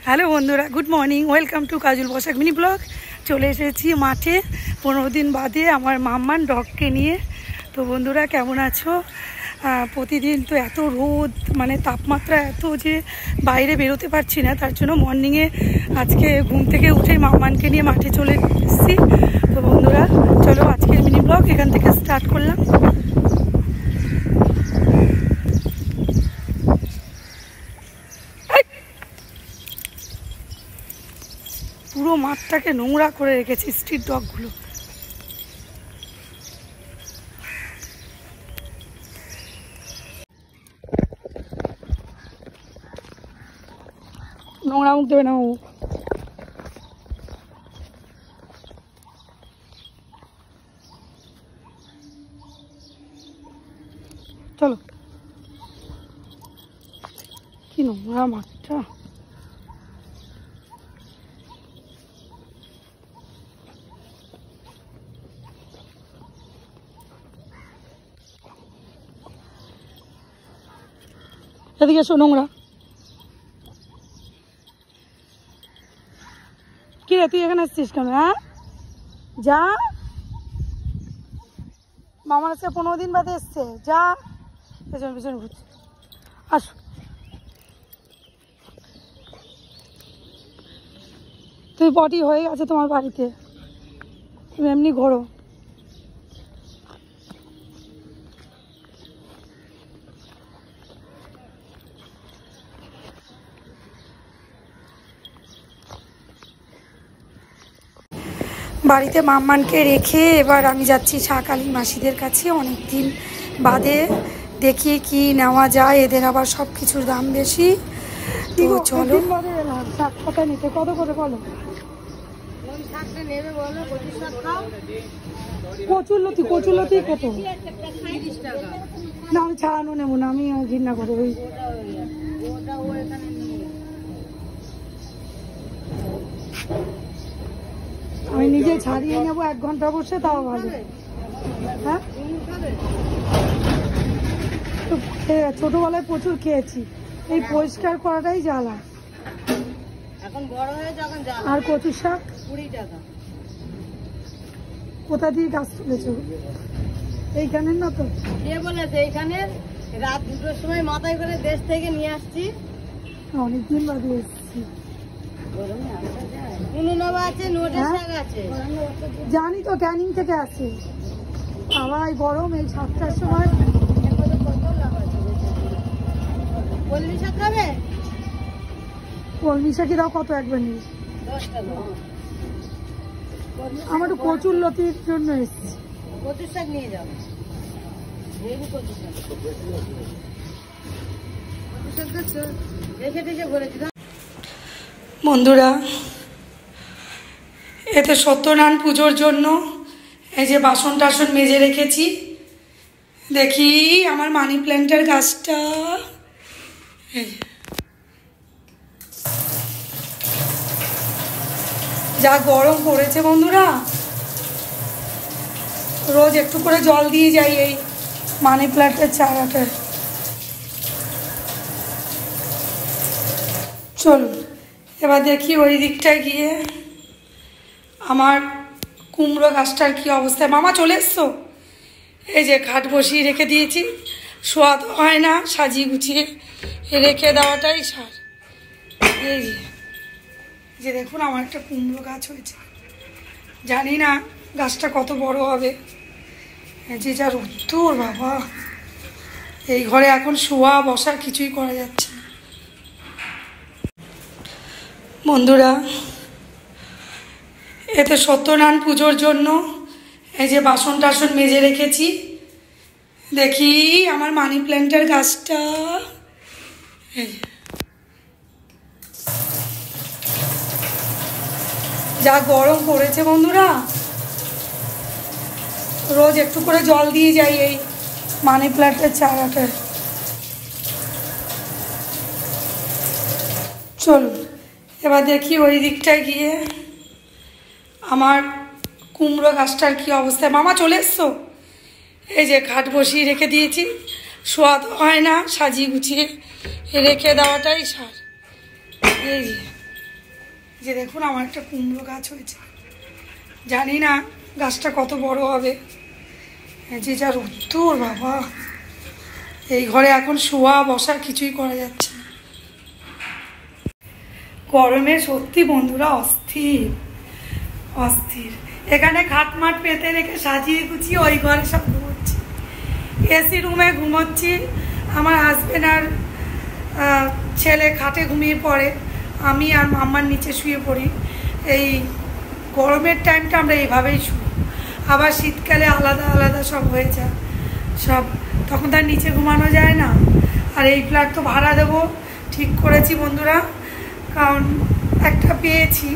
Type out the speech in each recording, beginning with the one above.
Hello বন্ধুরা, good morning. Welcome to Kajal Basak mini blog. চলে এসেছি মাঠে 15 দিন বাদে আমার মাম্মান ডগকে নিয়ে। তো বন্ধুরা কেমন আছো? প্রতিদিন তো এত রোদ, মানে তাপমাত্রা এত যে বাইরে বেরোতে পারছি না। তার জন্য মর্নিংয়ে আজকে ঘুম থেকে উঠে মাম্মানকে নিয়ে মাঠে চলে এসেছি। তো বন্ধুরা চলো আজকের মিনি ব্লগ এখান থেকে স্টার্ট করলাম। পুরো মাঠটাকে নোংরা করে রেখেছে স্ট্রিট ডগগুলো। নোংরা মুখ দেবে না ও। চলো, কি নোংরা মাঠটা। এদিকে এসো, নোংরা। কি রে, তুই এখানে আসছিস কেন? হ্যাঁ, যা। মামার কাছে 15 দিন বাদে এসছে, যা। পেছনে পেছনে ঘুরছে, আসো। তুই পটি হয়ে গেছে তোমার বাড়িতে, তুমি এমনি ঘোরো। বাড়িতে মাম্মানকে রেখে এবার আমি যাচ্ছি শাকালী মাসিদের কাছে। অনেক দিন বাদে দেখি কি নেওয়া যায়, এদের আবার সব কিছুর দাম বেশি। তো চলো। শাক পাতা নিতে কত করে বলো? কচুরলতি, কচুরলতি কত? না আমি ছাড়ানো নেবো না, আমি ঘৃণা করে ওই। আমি নিজে ছাড়িয়ে নেবো 1 ঘন্টা বসে, তাও ভালো। হ্যাঁ, ছোটবেলায় প্রচুর খেয়েছি, এই পরিষ্কার করাটাই জ্বালা। আর কচুর শাক 20 টাকা। কোথা দিয়ে গাছ তুলেছো? এইখানের না তো? কে বলেছে? এইখানে রাত 2টার সময় মাথায় করে দেশ থেকে নিয়ে আসছি, অনেকদিন বাদে এসেছি। জানি তো, ক্যানিং থেকে আসে। আবার গরম, এই 7টার সময়। কলমি শাক দাও কত? একবার নিয়ে আমার তো কচুর লতির জন্য এসেছি। কচুর শাক নিয়ে যাও। বন্ধুরা, এতে সত্যনারায়ণ পুজোর জন্য এই যে বাসন টাসন মেজে রেখেছি। দেখি আমার মানি প্ল্যান্টের গাছটা, যা গরম পড়েছে বন্ধুরা, রোজ একটু করে জল দিয়ে যাই এই মানি প্ল্যান্টের চারাটা। চলুন এবার দেখি ওই দিকটায় গিয়ে আমার কুমড়ো গাছটার কি অবস্থা। মামা চলে এসছো? এই যে খাট বসিয়ে রেখে দিয়েছি, শোয়া তো হয় না, সাজিয়ে গুছিয়ে রেখে দেওয়াটাই সার। এই যে দেখুন আমার একটা কুমড়ো গাছ হয়েছে, জানি না গাছটা কত বড় হবে। যে যা রোদ্দুর বাবা, এই ঘরে এখন শোয়া বসা কিছুই করা যাচ্ছে না। বন্ধুরা, এতে সত্যনারায়ণ পুজোর জন্য এই যে বাসন টাসন মেজে রেখেছি। দেখি আমার মানি প্ল্যান্টের গাছটা, যা গরম পড়েছে বন্ধুরা, রোজ একটু করে জল দিয়ে যাই এই মানি প্ল্যান্টের চারাটা। চলুন এবার দেখি ওই দিকটায় গিয়ে আমার কুমড়ো গাছটার কি অবস্থা। মামা চলে এসছো? এই যে খাট বসিয়ে রেখে দিয়েছি, শোয়া তো হয় না, সাজিয়ে গুছিয়ে রেখে দেওয়াটাই সার। এই যে দেখুন আমার একটা কুমড়ো গাছ হয়েছে, জানি না গাছটা কত বড় হবে। যে যা রোদ্দুর বাবা, এই ঘরে এখন শোয়া বসা কিছুই করা যাচ্ছে না। গরমে সত্যি বন্ধুরা অস্থির অস্থির। এখানে খাট মাট পেতে রেখে সাজিয়ে গুছিয়ে ওই ঘরে সব ঘুমোচ্ছি, এসি রুমে ঘুমোচ্ছি। আমার হাজবেন্ড আর ছেলে খাটে ঘুমিয়ে পড়ে, আমি আর মাম্মার নিচে শুয়ে পড়ি। এই গরমের টাইমটা আমরা এইভাবেই শুই। আবার শীতকালে আলাদা আলাদা সব হয়ে যায় সব, তখন তার নিচে ঘুমানো যায় না। আর এই ফ্ল্যাট তো ভাড়া দেবো ঠিক করেছি বন্ধুরা, কারণ একটা পেয়েছি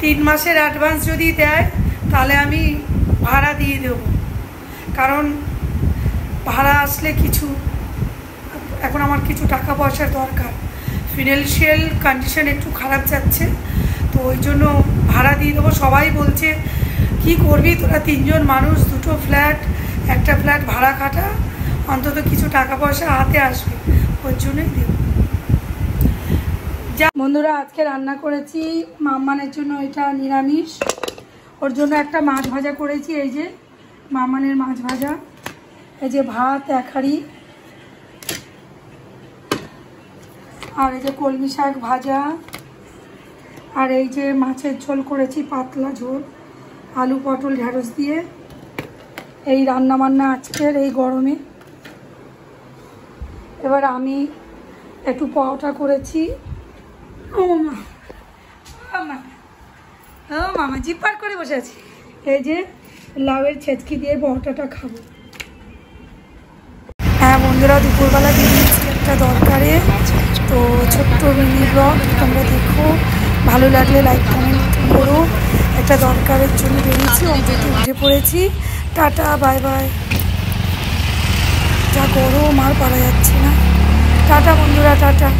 3 মাসের অ্যাডভান্স যদি দেয় তাহলে আমি ভাড়া দিয়ে দেব। কারণ ভাড়া আসলে কিছু, এখন আমার কিছু টাকা পয়সার দরকার, ফিনান্সিয়াল কন্ডিশন একটু খারাপ যাচ্ছে, তো ওই জন্য ভাড়া দিয়ে দেবো। সবাই বলছে কি করবি তোরা 3 জন মানুষ, 2টো ফ্ল্যাট, একটা ফ্ল্যাট ভাড়া খাটা, অন্তত কিছু টাকা পয়সা হাতে আসবে, ওই জন্যই দেব। যা বন্ধুরা আজকে রান্না করেছি মাম্মানের জন্য, এটা নিরামিষ, ওর জন্য একটা মাছ ভাজা করেছি, এই যে মাম্মানের মাছ ভাজা, এই যে ভাত 1 হাঁড়ি, আর এই যে কলমি শাক ভাজা, আর এই যে মাছের ঝোল করেছি, পাতলা ঝোল, আলু পটল ঢেঁড়স দিয়ে। এই রান্না বান্না আজকের এই গরমে। এবার আমি একটু পরোটা করেছি। ও মামা, ও মামা জিভ পার করে বসে আছি। এই যে লাউয়ের ছেঁচকি দিয়ে পরোটাটা খাবো। হ্যাঁ বন্ধুরা, দুপুরবেলা বেরিয়েছি একটা দরকারে, তো ছোট্ট মিনি ব্লগ তোমরা দেখো, ভালো লাগলে লাইক কমেন্ট করো। একটা দরকারের জন্য বেরিয়েছি, অন্তত উঠে পড়েছি। Tata bye bye. যা গরম আর পারা যাচ্ছে না। টাটা বন্ধুরা, টাটা।